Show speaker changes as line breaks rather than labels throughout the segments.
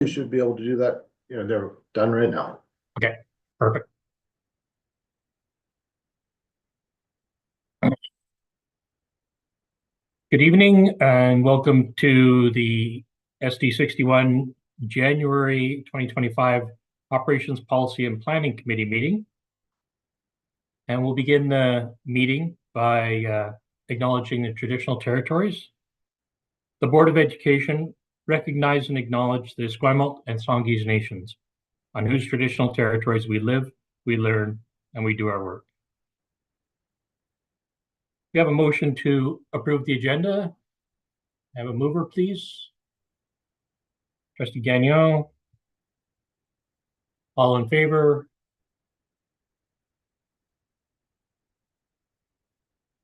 You should be able to do that. You know, they're done right now.
Okay, perfect. Good evening and welcome to the SD61 January 2025 Operations Policy and Planning Committee meeting. And we'll begin the meeting by acknowledging the traditional territories. The Board of Education recognize and acknowledge the Esquimalt and Songhees nations, on whose traditional territories we live, we learn, and we do our work. We have a motion to approve the agenda. Have a mover, please. Trustee Gagnon. All in favor?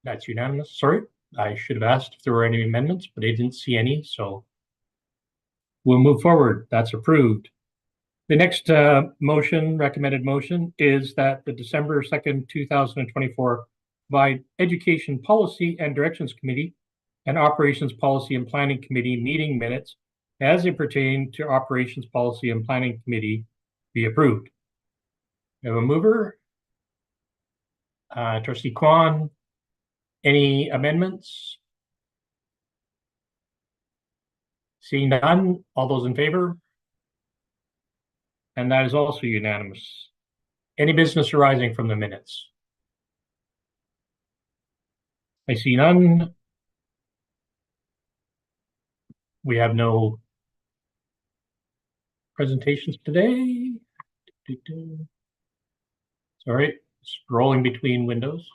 That's unanimous. Sorry, I should have asked if there were any amendments, but I didn't see any, so we'll move forward. That's approved. The next recommended motion, is that the December 2nd, 2024 provide Education Policy and Directions Committee and Operations Policy and Planning Committee meeting minutes as they pertain to Operations Policy and Planning Committee be approved. We have a mover. Trustee Kwan, any amendments? Seeing none, all those in favor? And that is also unanimous. Any business arising from the minutes? I see none. We have no presentations today. Sorry, scrolling between windows.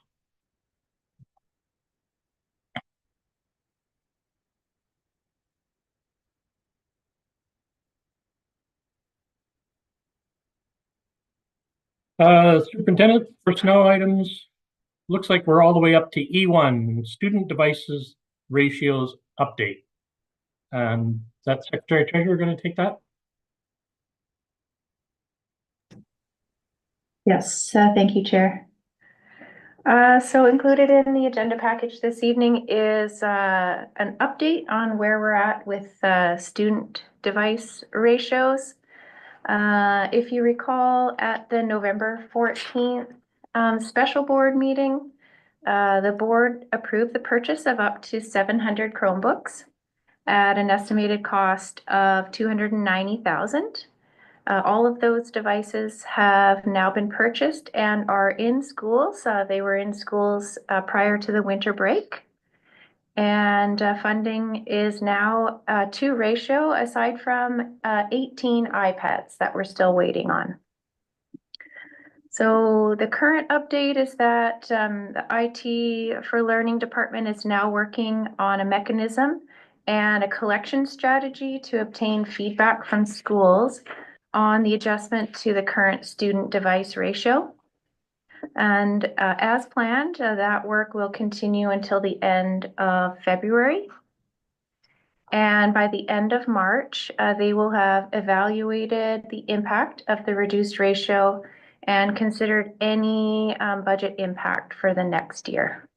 Superintendent, personnel items. Looks like we're all the way up to E1, student devices ratios update. Is that Secretary Treasurer going to take that?
Yes, thank you, Chair. So included in the agenda package this evening is an update on where we're at with student device ratios. If you recall, at the November 14th special board meeting, the board approved the purchase of up to 700 Chromebooks at an estimated cost of $290,000. All of those devices have now been purchased and are in schools. They were in schools prior to the winter break. And funding is now 2 ratio, aside from 18 iPads that we're still waiting on. So the current update is that the IT for Learning department is now working on a mechanism and a collection strategy to obtain feedback from schools on the adjustment to the current student device ratio. And as planned, that work will continue until the end of February. And by the end of March, they will have evaluated the impact of the reduced ratio and considered any budget impact for the next year.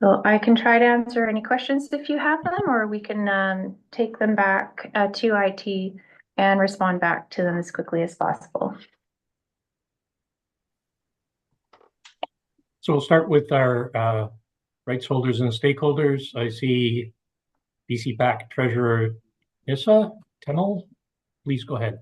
So I can try to answer any questions if you have them, or we can take them back to IT and respond back to them as quickly as possible.
So we'll start with our rights holders and stakeholders. I see BCPAC Treasurer Nissa Tennell. Please go ahead.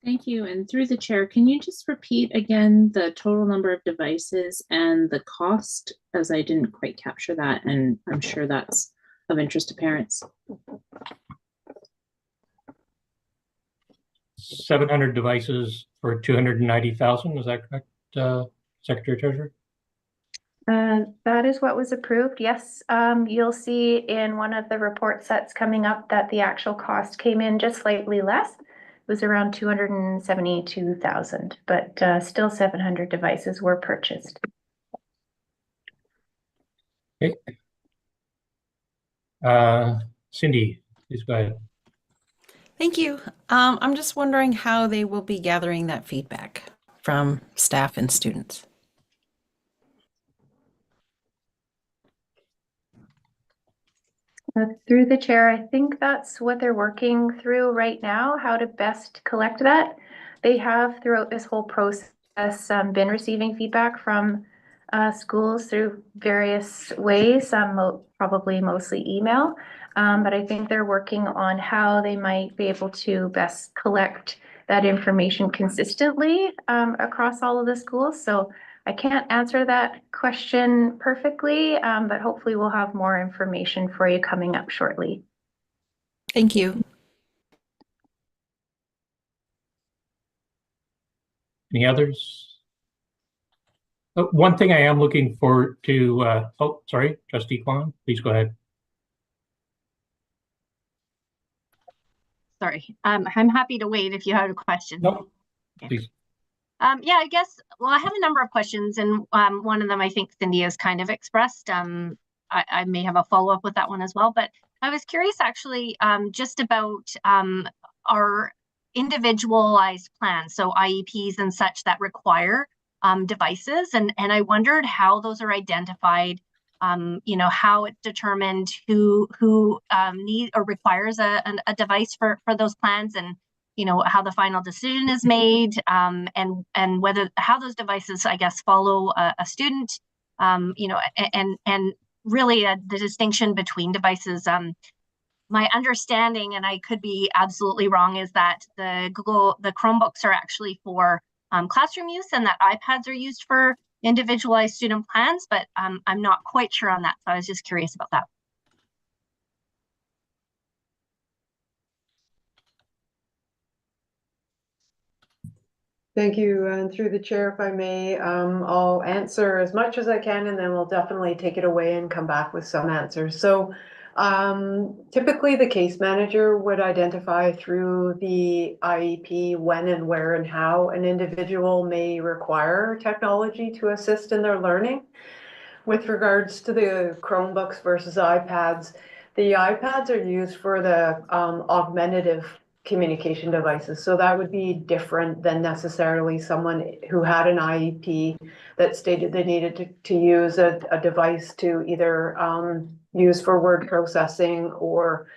Thank you. And through the chair, can you just repeat again the total number of devices and the cost, as I didn't quite capture that, and I'm sure that's of interest to parents.
700 devices for 290,000. Is that correct, Secretary Treasurer?
That is what was approved. Yes, you'll see in one of the report sets coming up that the actual cost came in just slightly less. It was around 272,000, but still 700 devices were purchased.
Okay. Cindy, please go ahead.
Thank you. I'm just wondering how they will be gathering that feedback from staff and students.
Through the chair, I think that's what they're working through right now, how to best collect that. They have throughout this whole process been receiving feedback from schools through various ways, probably mostly email. But I think they're working on how they might be able to best collect that information consistently across all of the schools. So I can't answer that question perfectly, but hopefully we'll have more information for you coming up shortly.
Thank you.
Any others? Oh, one thing I am looking forward to, oh, sorry, Trustee Kwan, please go ahead.
Sorry, I'm happy to wait if you have a question.
No,
Okay.
please.
Yeah, I guess, well, I have a number of questions, and one of them I think Cindy has kind of expressed. I may have a follow-up with that one as well, but I was curious actually just about our individualized plans, so IEPs and such that require devices, and I wondered how those are identified, you know, how it's determined who needs or requires a device for those plans, and you know how the final decision is made, and whether how those devices, I guess, follow a student, you know, and really the distinction between devices. My understanding, and I could be absolutely wrong, is that the Chromebooks are actually for classroom use, and that iPads are used for individualized student plans, but I'm not quite sure on that, so I was just curious about that.
Thank you. And through the chair, if I may, I'll answer as much as I can, and then we'll definitely take it away and come back with some answers. So typically the case manager would identify through the IEP when and where and how an individual may require technology to assist in their learning. With regards to the Chromebooks versus iPads, the iPads are used for the augmentative communication devices. So that would be different than necessarily someone who had an IEP that stated they needed to use a device to either use for word processing or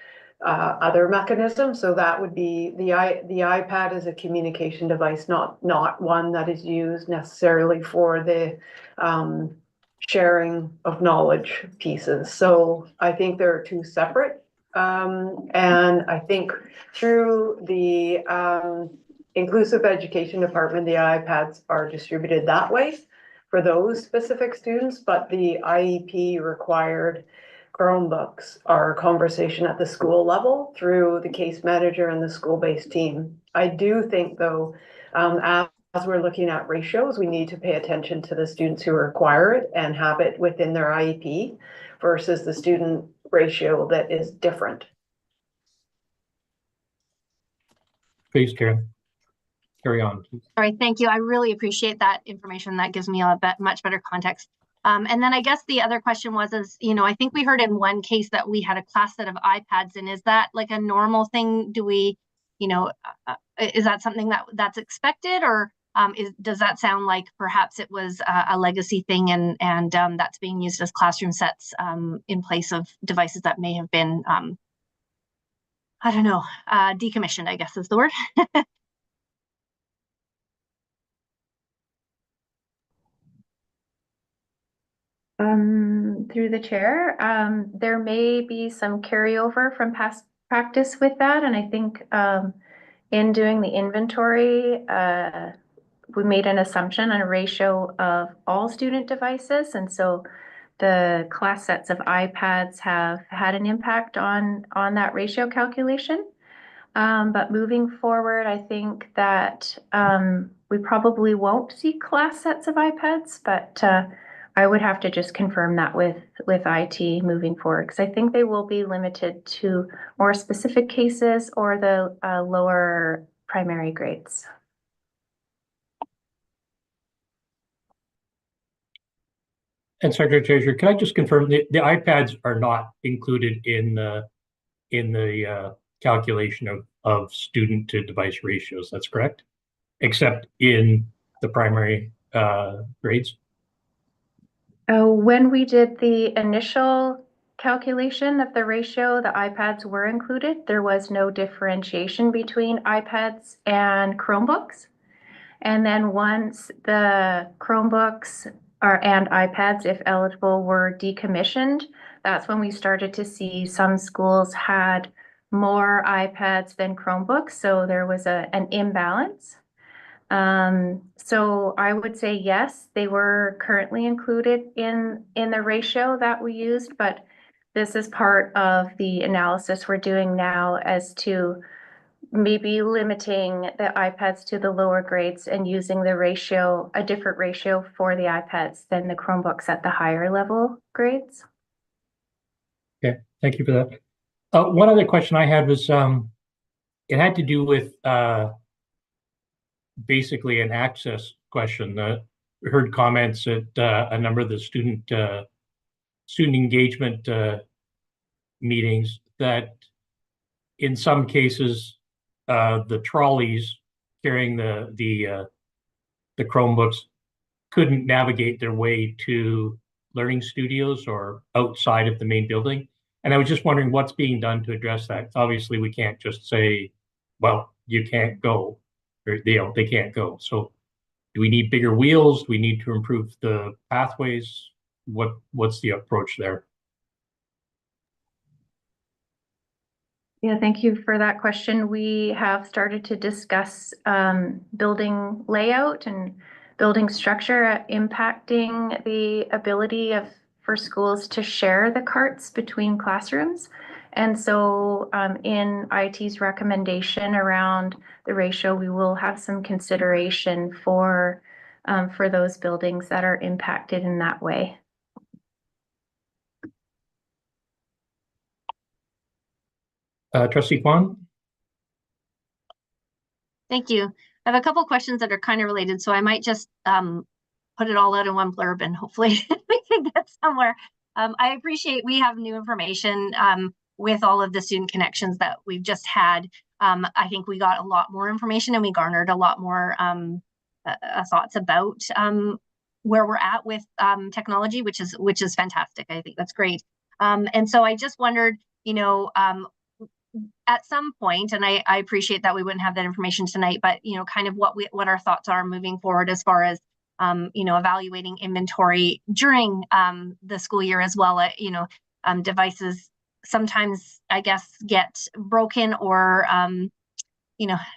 other mechanisms. So that would be the iPad is a communication device, not one that is used necessarily for the sharing of knowledge pieces. So I think there are two separate. And I think through the inclusive education department, the iPads are distributed that way for those specific students, but the IEP required Chromebooks are a conversation at the school level through the case manager and the school-based team. I do think though, as we're looking at ratios, we need to pay attention to the students who require it and have it within their IEP versus the student ratio that is different.
Please, Karen. Carry on.
All right, thank you. I really appreciate that information. That gives me a much better context. And then I guess the other question was, you know, I think we heard in one case that we had a class set of iPads, and is that like a normal thing? Do we, you know, is that something that's expected, or does that sound like perhaps it was a legacy thing, and that's being used as classroom sets in place of devices that may have been, I don't know, decommissioned, I guess is the word.
Through the chair, there may be some carryover from past practice with that, and I think in doing the inventory, we made an assumption on a ratio of all student devices, and so the class sets of iPads have had an impact on that ratio calculation. But moving forward, I think that we probably won't see class sets of iPads, but I would have to just confirm that with IT moving forward, because I think they will be limited to more specific cases or the lower primary grades.
And Secretary Treasurer, can I just confirm the iPads are not included in the calculation of student to device ratios? That's correct, except in the primary grades.
When we did the initial calculation of the ratio, the iPads were included. There was no differentiation between iPads and Chromebooks. And then once the Chromebooks and iPads, if eligible, were decommissioned, that's when we started to see some schools had more iPads than Chromebooks. So there was an imbalance. So I would say yes, they were currently included in the ratio that we used, but this is part of the analysis we're doing now as to maybe limiting the iPads to the lower grades and using the ratio, a different ratio for the iPads than the Chromebooks at the higher level grades.
Okay, thank you for that. One other question I had was, it had to do with basically an access question. Heard comments at a number of the student engagement meetings that in some cases the trolleys carrying the Chromebooks couldn't navigate their way to learning studios or outside of the main building. And I was just wondering what's being done to address that. Obviously, we can't just say, well, you can't go, or they can't go. So do we need bigger wheels? Do we need to improve the pathways? What's the approach there?
Yeah, thank you for that question. We have started to discuss building layout and building structure impacting the ability for schools to share the carts between classrooms. And so in IT's recommendation around the ratio, we will have some consideration for those buildings that are impacted in that way.
Trustee Kwan?
Thank you. I have a couple questions that are kind of related, so I might just put it all out in one blurb and hopefully we can get somewhere. I appreciate we have new information with all of the student connections that we've just had. I think we got a lot more information and we garnered a lot more thoughts about where we're at with technology, which is fantastic. I think that's great. And so I just wondered, at some point, and I appreciate that we wouldn't have that information tonight, but kind of what our thoughts are moving forward as far as evaluating inventory during the school year as well. Devices sometimes, I guess, get broken or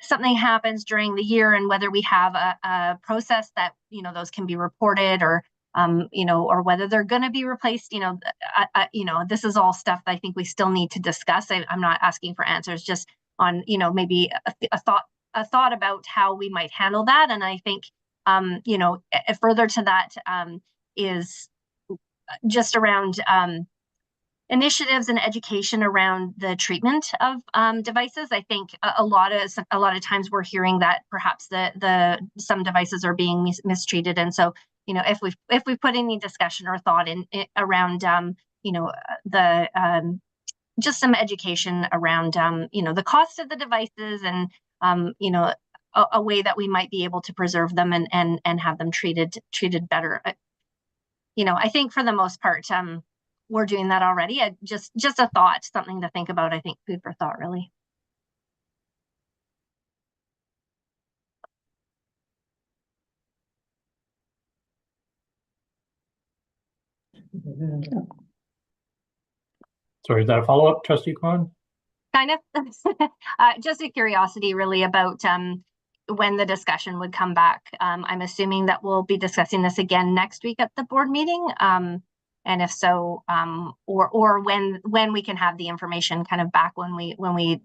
something happens during the year, and whether we have a process that those can be reported or or whether they're going to be replaced. This is all stuff that I think we still need to discuss. I'm not asking for answers, just on, maybe a thought about how we might handle that. And I think, further to that is just around initiatives and education around the treatment of devices. I think a lot of times we're hearing that perhaps some devices are being mistreated, and so if we put any discussion or thought in around just some education around the cost of the devices and a way that we might be able to preserve them and have them treated better. I think for the most part we're doing that already. Just a thought, something to think about. I think food for thought, really.
Sorry, is that a follow-up, Trustee Kwan?
Kind of. Just a curiosity, really, about when the discussion would come back. I'm assuming that we'll be discussing this again next week at the board meeting. And if so, or when we can have the information kind of back when we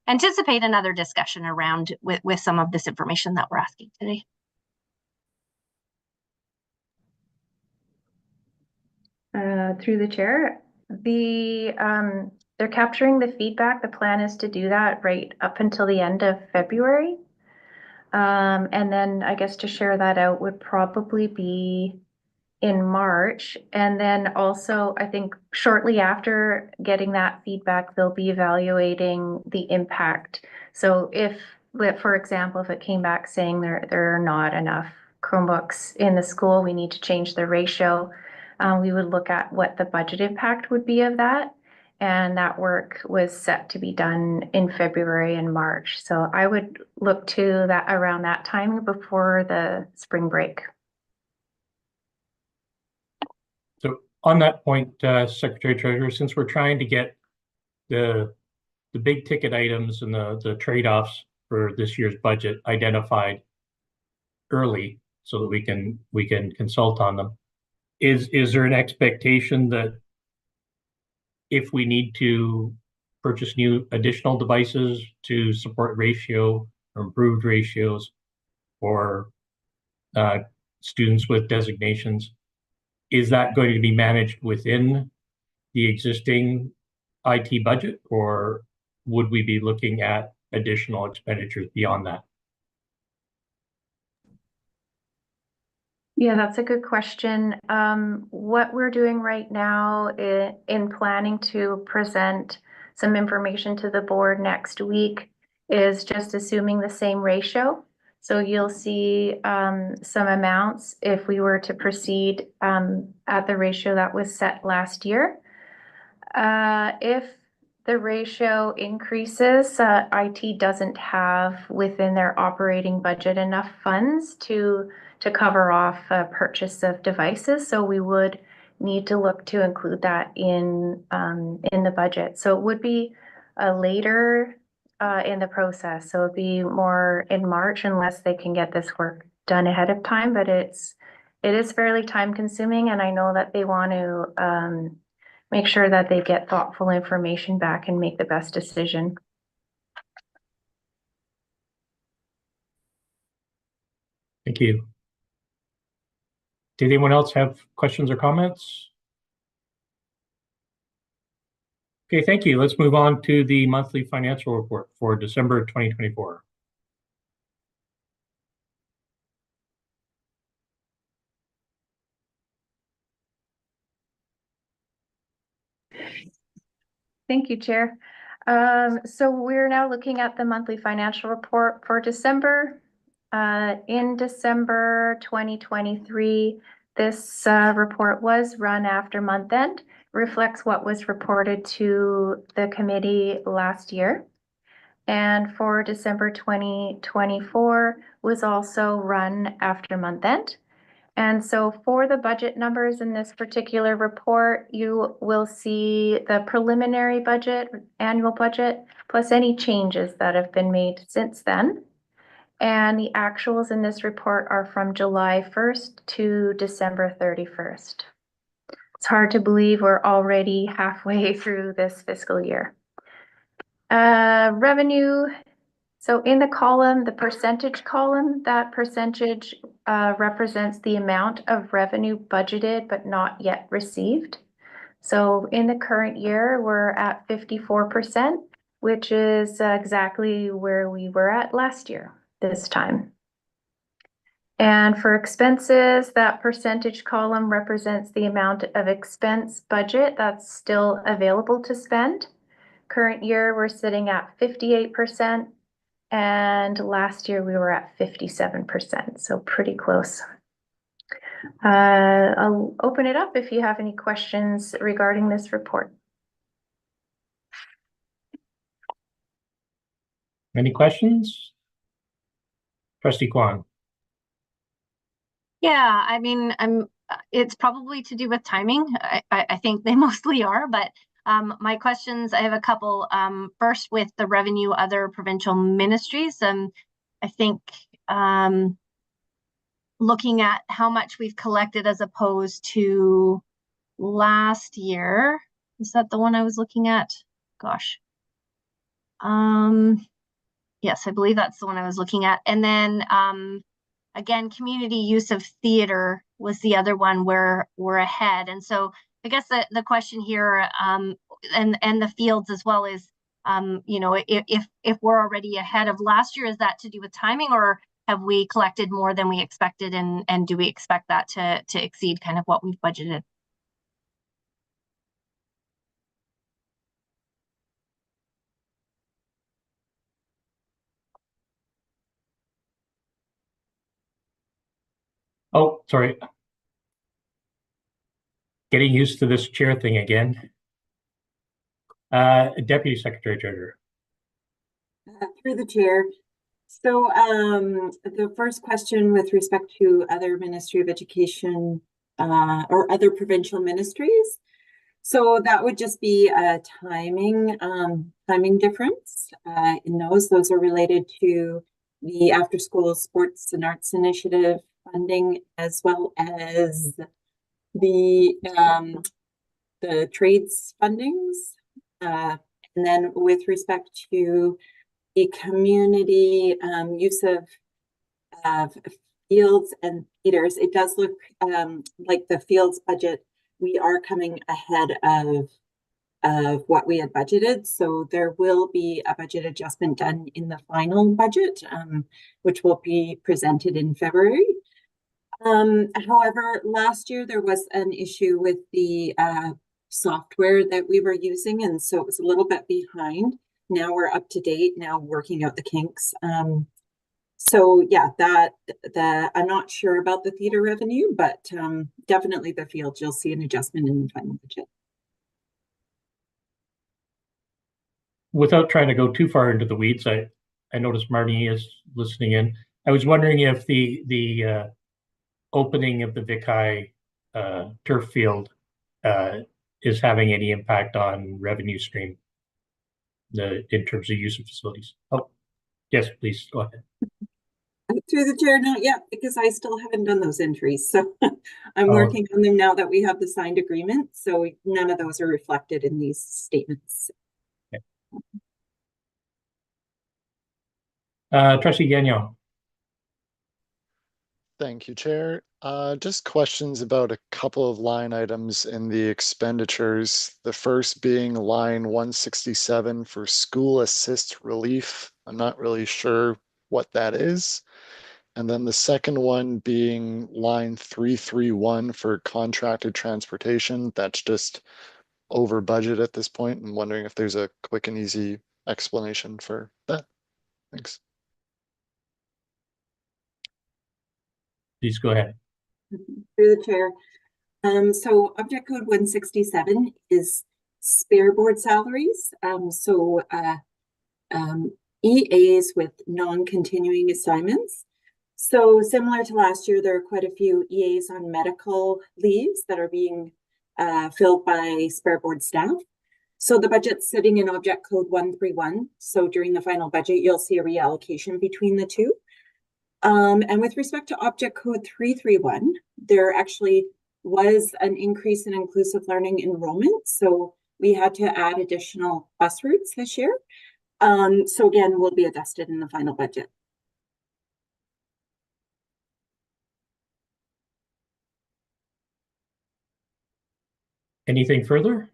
anticipate another discussion around with some of this information that we're asking today.
Through the chair, they're capturing the feedback. The plan is to do that right up until the end of February. And then I guess to share that out would probably be in March. And then also, I think shortly after getting that feedback, they'll be evaluating the impact. So if, for example, if it came back saying there are not enough Chromebooks in the school, we need to change the ratio. we would look at what the budget impact would be of that. And that work was set to be done in February and March. So I would look to that around that time before the spring break.
So on that point, Secretary Treasurer, since we're trying to get the big ticket items and the trade-offs for this year's budget identified early so that we can consult on them, is there an expectation that if we need to purchase new additional devices to support ratio or improved ratios for students with designations, is that going to be managed within the existing IT budget, or would we be looking at additional expenditures beyond that?
Yeah, that's a good question. What we're doing right now in planning to present some information to the board next week is just assuming the same ratio. So you'll see some amounts if we were to proceed at the ratio that was set last year. If the ratio increases, IT doesn't have within their operating budget enough funds to cover off a purchase of devices. So we would need to look to include that in the budget. So it would be later in the process. So it'd be more in March unless they can get this work done ahead of time. But it is fairly time consuming, and I know that they want to make sure that they get thoughtful information back and make the best decision.
Thank you. Did anyone else have questions or comments? Okay, thank you. Let's move on to the monthly financial report for December 2024.
Thank you, Chair. So we're now looking at the monthly financial report for December. In December 2023, this report was run after month end, reflects what was reported to the committee last year. And for December 2024 was also run after month end. And so for the budget numbers in this particular report, you will see the preliminary budget, annual budget, plus any changes that have been made since then. And the actuals in this report are from July 1st to December 31st. It's hard to believe we're already halfway through this fiscal year. Revenue. So in the column, the percentage column, that percentage represents the amount of revenue budgeted but not yet received. So in the current year, we're at 54%, which is exactly where we were at last year this time. And for expenses, that percentage column represents the amount of expense budget that's still available to spend. Current year, we're sitting at 58%. And last year we were at 57%, so pretty close. I'll open it up if you have any questions regarding this report.
Any questions? Trustee Kwan.
Yeah, I mean, it's probably to do with timing. I think they mostly are, but my questions, I have a couple. First, with the revenue, other provincial ministries, I think looking at how much we've collected as opposed to last year. Is that the one I was looking at? Gosh. Yes, I believe that's the one I was looking at. And then again, community use of theater was the other one where we're ahead. And so I guess the question here, and the fields as well, is, you know, if we're already ahead of last year, is that to do with timing, or have we collected more than we expected, and do we expect that to exceed kind of what we've budgeted?
Oh, sorry. Getting used to this chair thing again. Deputy Secretary Treasurer.
Through the chair. So the first question with respect to other Ministry of Education or other provincial ministries. So that would just be a timing difference in those. Those are related to the After School Sports and Arts Initiative funding, as well as the trades fundings. And then with respect to the community use of fields and theaters, it does look like the fields budget, we are coming ahead of what we had budgeted. So there will be a budget adjustment done in the final budget, which will be presented in February. However, last year there was an issue with the software that we were using, and so it was a little bit behind. Now we're up to date, now working out the kinks. So yeah, I'm not sure about the theater revenue, but definitely the field, you'll see an adjustment in the final budget.
Without trying to go too far into the weeds, I noticed Marnie is listening in. I was wondering if the opening of the Vic High turf field is having any impact on revenue stream in terms of use of facilities. Oh, yes, please go ahead.
Through the chair, not yet, because I still haven't done those entries. So I'm working on them now that we have the signed agreement. So none of those are reflected in these statements.
Okay. Trustee Gagnon.
Thank you, Chair. Just questions about a couple of line items in the expenditures. The first being line 167 for school assist relief. I'm not really sure what that is. And then the second one being line 331 for contracted transportation. That's just over budget at this point. I'm wondering if there's a quick and easy explanation for that. Thanks.
Please go ahead.
Through the chair. So object code 167 is spare board salaries. EAs with non-continuing assignments. So similar to last year, there are quite a few EAs on medical leaves that are being filled by spare board staff. So the budget's sitting in object code 131. So during the final budget, you'll see a reallocation between the two. And with respect to object code 331, there actually was an increase in inclusive learning enrollment. So we had to add additional bus routes this year. So again, will be adjusted in the final budget.
Anything further?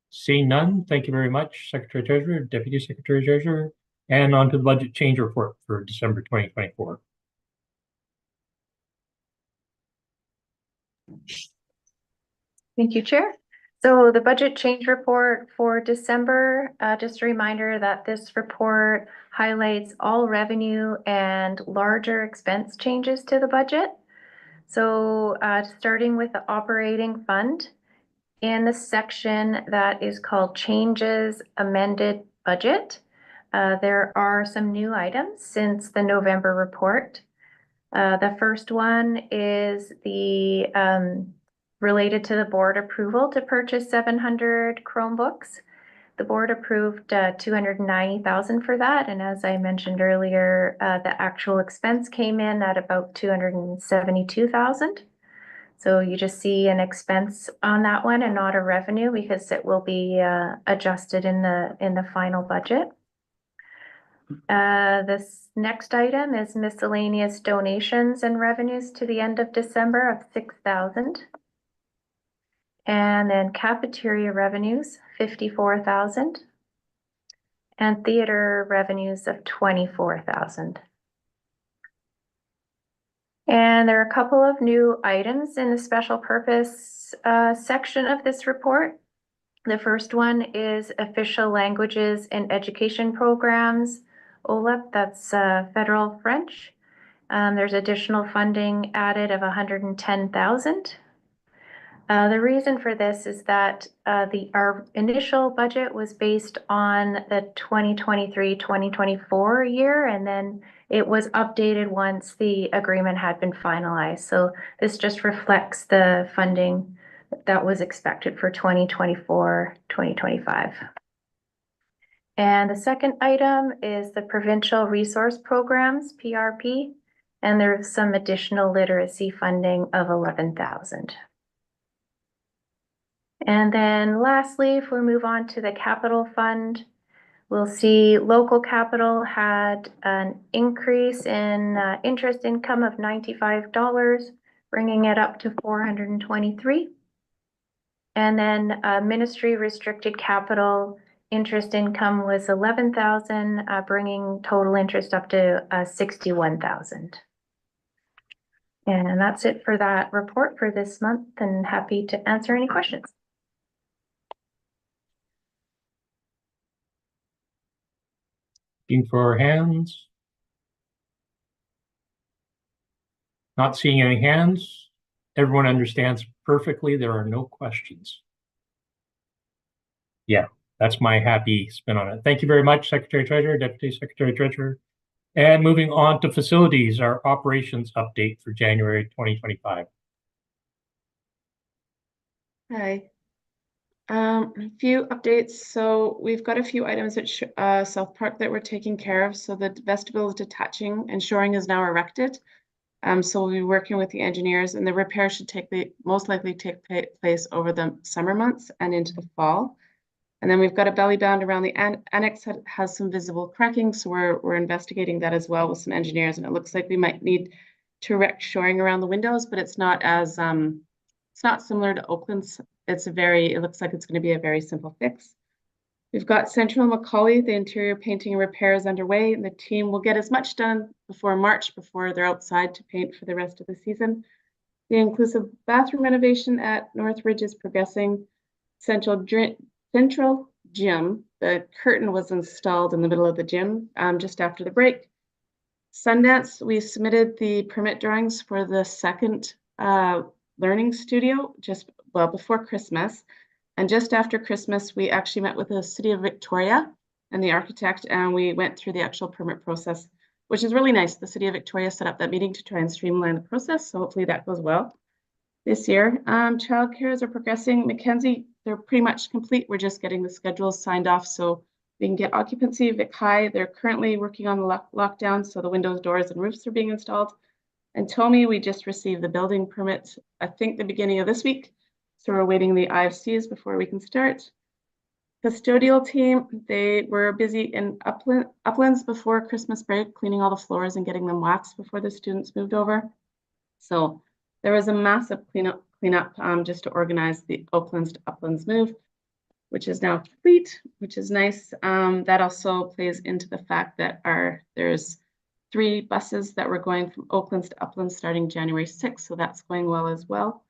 Seeing none, thank you very much, Secretary Treasurer, Deputy Secretary Treasurer, and on to the budget change report for December 2024.
Thank you, Chair. So the budget change report for December, just a reminder that this report highlights all revenue and larger expense changes to the budget. So starting with the operating fund, in the section that is called Changes Amended Budget, there are some new items since the November report. The first one is the related to the board approval to purchase 700 Chromebooks. The board approved $290,000 for that, and as I mentioned earlier, the actual expense came in at about $272,000. So you just see an expense on that one and not a revenue because it will be adjusted in the final budget. This next item is miscellaneous donations and revenues to the end of December of $6,000. And then cafeteria revenues, $54,000. And theater revenues of $24,000. And there are a couple of new items in the special purpose section of this report. The first one is official languages and education programs, OLEP, that's federal French. There's additional funding added of 110,000. The reason for this is that our initial budget was based on the 2023-2024 year, and then it was updated once the agreement had been finalized. So this just reflects the funding that was expected for 2024-2025. And the second item is the Provincial Resource Programs, PRP, and there's some additional literacy funding of 11,000. And then lastly, if we move on to the capital fund, we'll see local capital had an increase in interest income of $95, bringing it up to 423. And then ministry restricted capital interest income was 11,000, bringing total interest up to 61,000. And that's it for that report for this month, and happy to answer any questions.
Looking for hands. Not seeing any hands. Everyone understands perfectly. There are no questions. Yeah, that's my happy spin on it. Thank you very much, Secretary Treasurer, Deputy Secretary Treasurer. And moving on to facilities, our operations update for January 2025.
Hi. A few updates. So we've got a few items at South Park that we're taking care of. So the vestibule is detaching and shoring is now erected. So we'll be working with the engineers, and the repair should most likely take place over the summer months and into the fall. And then we've got a belly band around the annex that has some visible cracking. So we're investigating that as well with some engineers. And it looks like we might need to erect shoring around the windows, but it's not as it's not similar to Oakland's. It looks like it's going to be a very simple fix. We've got Central Macaulay, the interior painting and repair is underway, and the team will get as much done before March, before they're outside to paint for the rest of the season. The inclusive bathroom renovation at Northridge is progressing. Central Gym, the curtain was installed in the middle of the gym just after the break. Sundance, we submitted the permit drawings for the second learning studio before Christmas. And just after Christmas, we actually met with the City of Victoria and the architect, and we went through the actual permit process, which is really nice. The City of Victoria set up that meeting to try and streamline the process, so hopefully that goes well this year. Childcares are progressing. Mackenzie, they're pretty much complete. We're just getting the schedules signed off so we can get occupancy. Vic High, they're currently working on the lockdown, so the windows, doors, and roofs are being installed. And Tommy, we just received the building permit, I think the beginning of this week. So we're waiting the IFCs before we can start. Custodial team, they were busy in Uplands before Christmas break, cleaning all the floors and getting them waxed before the students moved over. So there was a massive cleanup just to organize the Oaklands to Uplands move, which is now complete, which is nice. That also plays into the fact that there's 3 buses that were going from Oaklands to Uplands starting January 6th, so that's going well as well.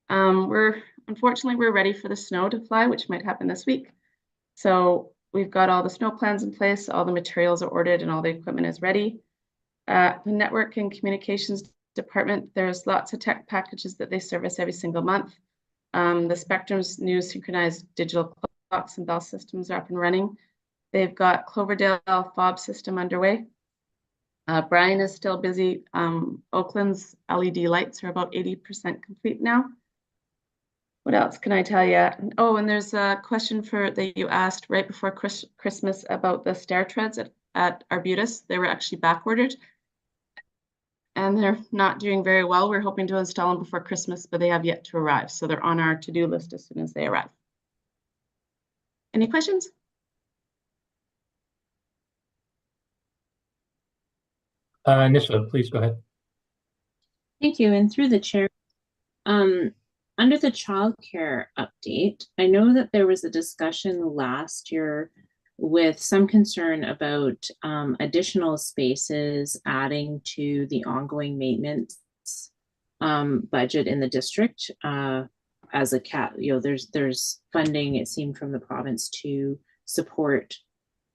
Unfortunately, we're ready for the snow to fly, which might happen this week. So we've got all the snow plans in place, all the materials are ordered, and all the equipment is ready. The network and communications department, there's lots of tech packages that they service every single month. The Spectrum's new synchronized digital clocks and bell systems are up and running. They've got Cloverdale fob system underway. Brian is still busy. Oakland's LED lights are about 80% complete now. What else can I tell you? Oh, and there's a question that you asked right before Christmas about the stair treads at Arbutus. They were actually back ordered, and they're not doing very well. We're hoping to install them before Christmas, but they have yet to arrive. So they're on our to-do list as soon as they arrive. Any questions?
Nissa, please go ahead.
Thank you. And through the chair, under the childcare update, I know that there was a discussion last year with some concern about additional spaces adding to the ongoing maintenance budget in the district. As a there's funding, it seemed, from the province to support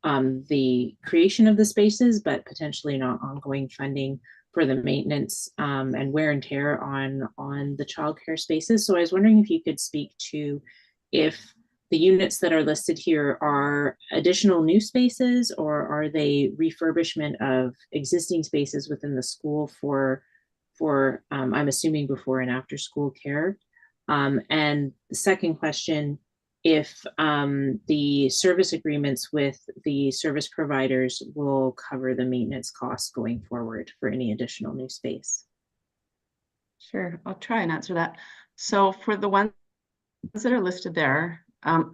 the creation of the spaces, but potentially not ongoing funding for the maintenance and wear and tear on the childcare spaces. So I was wondering if you could speak to if the units that are listed here are additional new spaces, or are they refurbishment of existing spaces within the school for I'm assuming before and after school care. And the second question, if the service agreements with the service providers will cover the maintenance costs going forward for any additional new space.
Sure, I'll try and answer that. So for the ones that are listed there,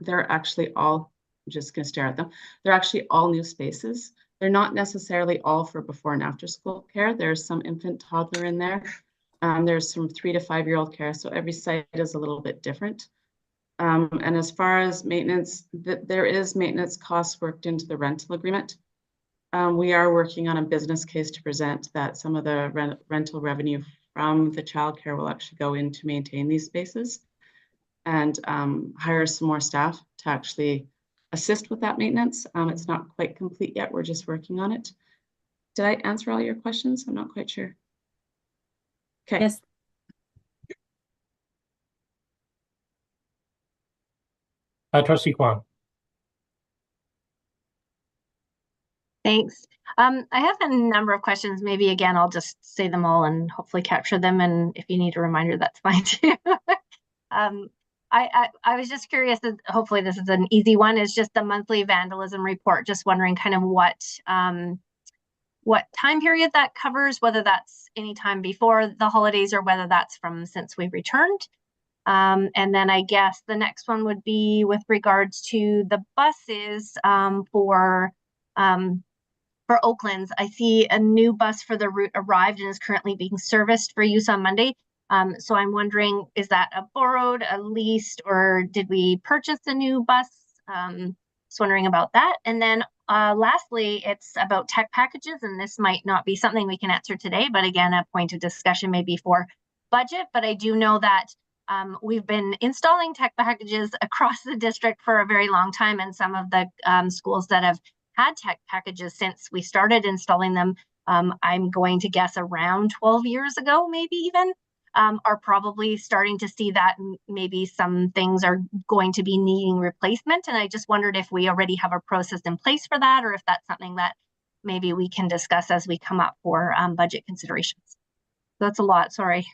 they're actually all, I'm just going to stare at them. They're actually all new spaces. They're not necessarily all for before and after school care. There's some infant toddler in there. There's some 3 to 5 year old care. So every site is a little bit different. And as far as maintenance, there is maintenance costs worked into the rental agreement. We are working on a business case to present that some of the rental revenue from the childcare will actually go in to maintain these spaces and hire some more staff to actually assist with that maintenance. It's not quite complete yet. We're just working on it. Did I answer all your questions? I'm not quite sure. Okay.
Yes.
Trustee Kwan.
Thanks. I have a number of questions. Maybe again, I'll just say them all and hopefully capture them. And if you need a reminder, that's fine too. I was just curious, that hopefully this is an easy one, is just the monthly vandalism report. Just wondering kind of what time period that covers, whether that's any time before the holidays or whether that's from since we returned. And then I guess the next one would be with regards to the buses for Oaklands. I see a new bus for the route arrived and is currently being serviced for use on Monday. So I'm wondering, is that a borrowed, a leased, or did we purchase a new bus? Just wondering about that. And then lastly, it's about tech packages, and this might not be something we can answer today, but again, a point of discussion maybe for budget. But I do know that we've been installing tech packages across the district for a very long time, and some of the schools that have had tech packages since we started installing them, I'm going to guess around 12 years ago, maybe even, are probably starting to see that maybe some things are going to be needing replacement. And I just wondered if we already have a process in place for that, or if that's something that maybe we can discuss as we come up for budget considerations. So that's a lot, sorry.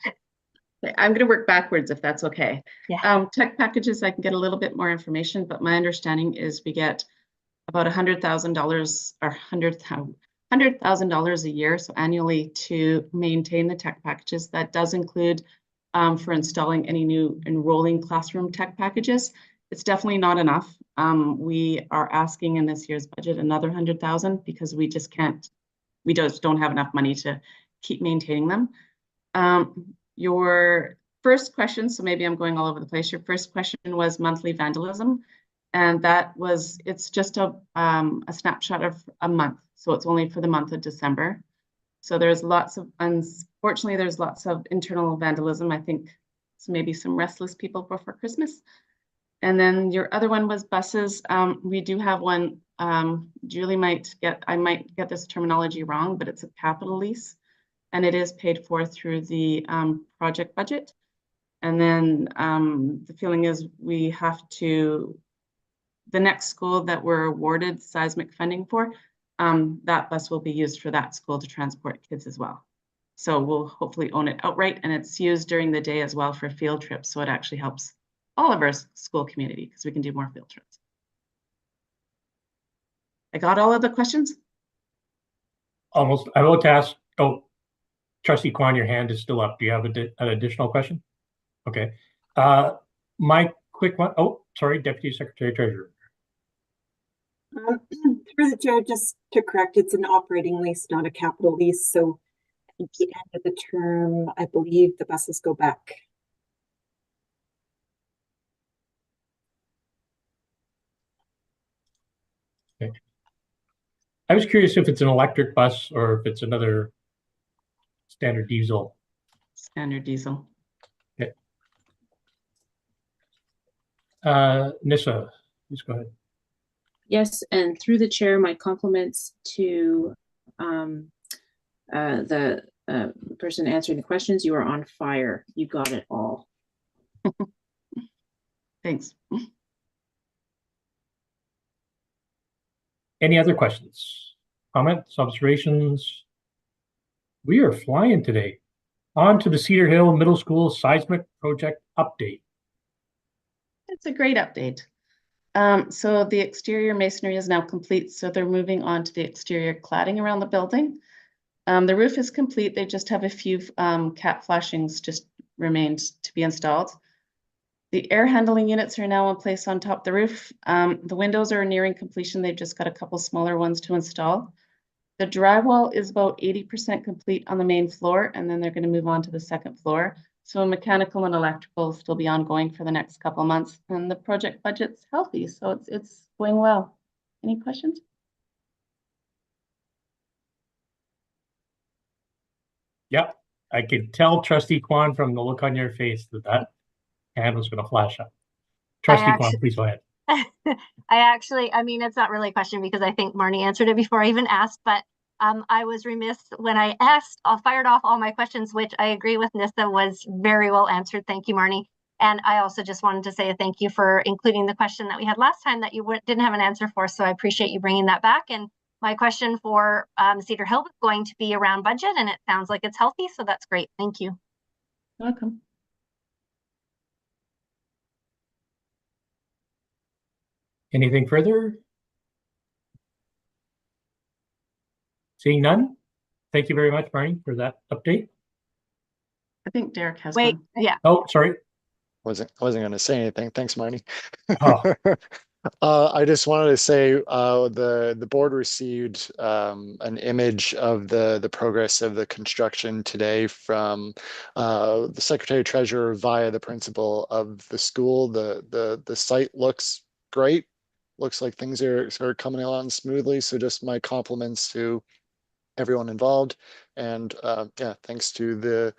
I'm going to work backwards if that's okay.
Yeah.
Tech packages, I can get a little bit more information, but my understanding is we get about $100,000 or $100,000 a year, so annually, to maintain the tech packages. That does include for installing any new enrolling classroom tech packages. It's definitely not enough. We are asking in this year's budget another $100,000 because we just don't have enough money to keep maintaining them. Your first question, so maybe I'm going all over the place. Your first question was monthly vandalism. And it's just a snapshot of a month. So it's only for the month of December. So unfortunately, there's lots of internal vandalism. I think so, maybe some restless people before Christmas. And then your other one was buses. We do have one, Julie I might get this terminology wrong, but it's a capital lease. And it is paid for through the project budget. And then the feeling is we have to, the next school that we're awarded seismic funding for, that bus will be used for that school to transport kids as well. So we'll hopefully own it outright, and it's used during the day as well for field trips. So it actually helps all of our school community because we can do more field trips. I got all of the questions?
Almost. I will ask, Trustee Kwan, your hand is still up. Do you have an additional question? Okay. My quick one, sorry, Deputy Secretary Treasurer.
Through the chair, just to correct, it's an operating lease, not a capital lease. So at the end of the term, I believe the buses go back.
Okay. I was curious if it's an electric bus or if it's another standard diesel.
Standard diesel.
Okay. Nissa, please go ahead.
Yes, and through the chair, my compliments to the person answering the questions, you are on fire. You got it all.
Thanks.
Any other questions, comments, observations? We are flying today. On to the Cedar Hill Middle School seismic project update.
It's a great update. So the exterior masonry is now complete, so they're moving on to the exterior cladding around the building. The roof is complete. They just have a few cap flashings just remained to be installed. The air handling units are now in place on top of the roof. The windows are nearing completion. They've just got a couple smaller ones to install. The drywall is about 80% complete on the main floor, and then they're going to move on to the second floor. So mechanical and electrical will still be ongoing for the next couple of months, and the project budget's healthy, so it's going well. Any questions?
Yep, I could tell Trustee Kwan from the look on your face that hand was going to flash up. Trustee Kwan, please go ahead.
I mean, it's not really a question because I think Marnie answered it before I even asked, but I was remiss when I asked, I fired off all my questions, which I agree with Nissa was very well answered. Thank you, Marnie. And I also just wanted to say thank you for including the question that we had last time that you didn't have an answer for. So I appreciate you bringing that back. And my question for Cedar Hill is going to be around budget, and it sounds like it's healthy. So that's great. Thank you.
Welcome.
Anything further? Seeing none, thank you very much, Marnie, for that update.
I think Derek has
Wait,
one.
yeah.
Oh, sorry.
I wasn't going to say anything. Thanks, Marnie.
Oh.
I just wanted to say the board received an image of the progress of the construction today from the Secretary Treasurer via the principal of the school. The site looks great. Looks like things are coming along smoothly. So just my compliments to everyone involved, and yeah, thanks to the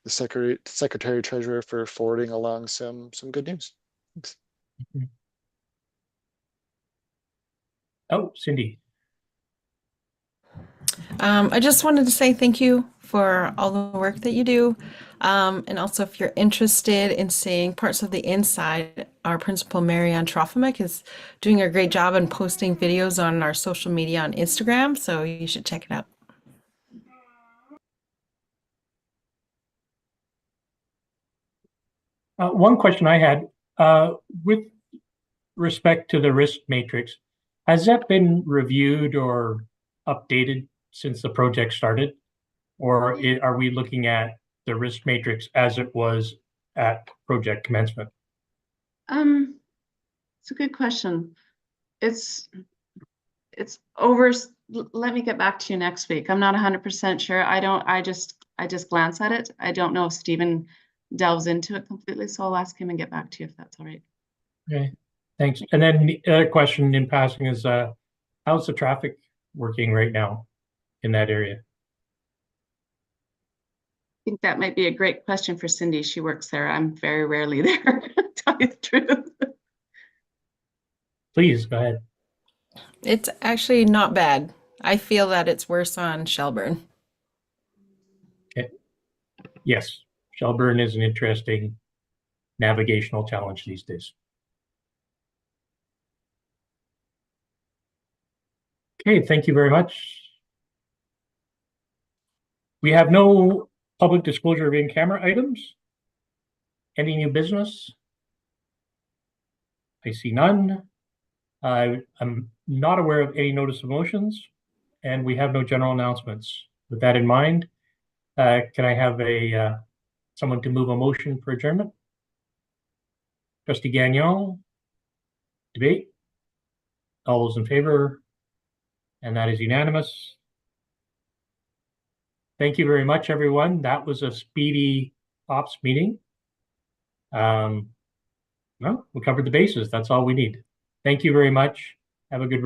Secretary Treasurer for forwarding along some good news. Thanks.
Oh, Cindy.
I just wanted to say thank you for all the work that you do. And also, if you're interested in seeing parts of the inside, our principal, Marianne Trofimek, is doing a great job and posting videos on our social media on Instagram. So you should check it out.
One question I had, with respect to the risk matrix, has that been reviewed or updated since the project started? Or are we looking at the risk matrix as it was at project commencement?
It's a good question. It's over. Let me get back to you next week. I'm not 100% sure. I just glance at it. I don't know if Stephen delves into it completely, so I'll ask him and get back to you if that's all right.
Okay, thanks. And then the other question in passing is, how's the traffic working right now in that area?
I think that might be a great question for Cindy. She works there. I'm very rarely there, to tell you the truth.
Please, go ahead.
It's actually not bad. I feel that it's worse on Shelburne.
Okay. Yes, Shelburne is an interesting navigational challenge these days. Okay, thank you very much. We have no public disclosure of in-camera items. Any new business? I see none. I'm not aware of any notice of motions, and we have no general announcements. With that in mind, can I have someone to move a motion for adjournment? Trustee Gagnon, debate? All those in favor? And that is unanimous. Thank you very much, everyone. That was a speedy ops meeting. Well, we covered the bases. That's all we need. Thank you very much. Have a good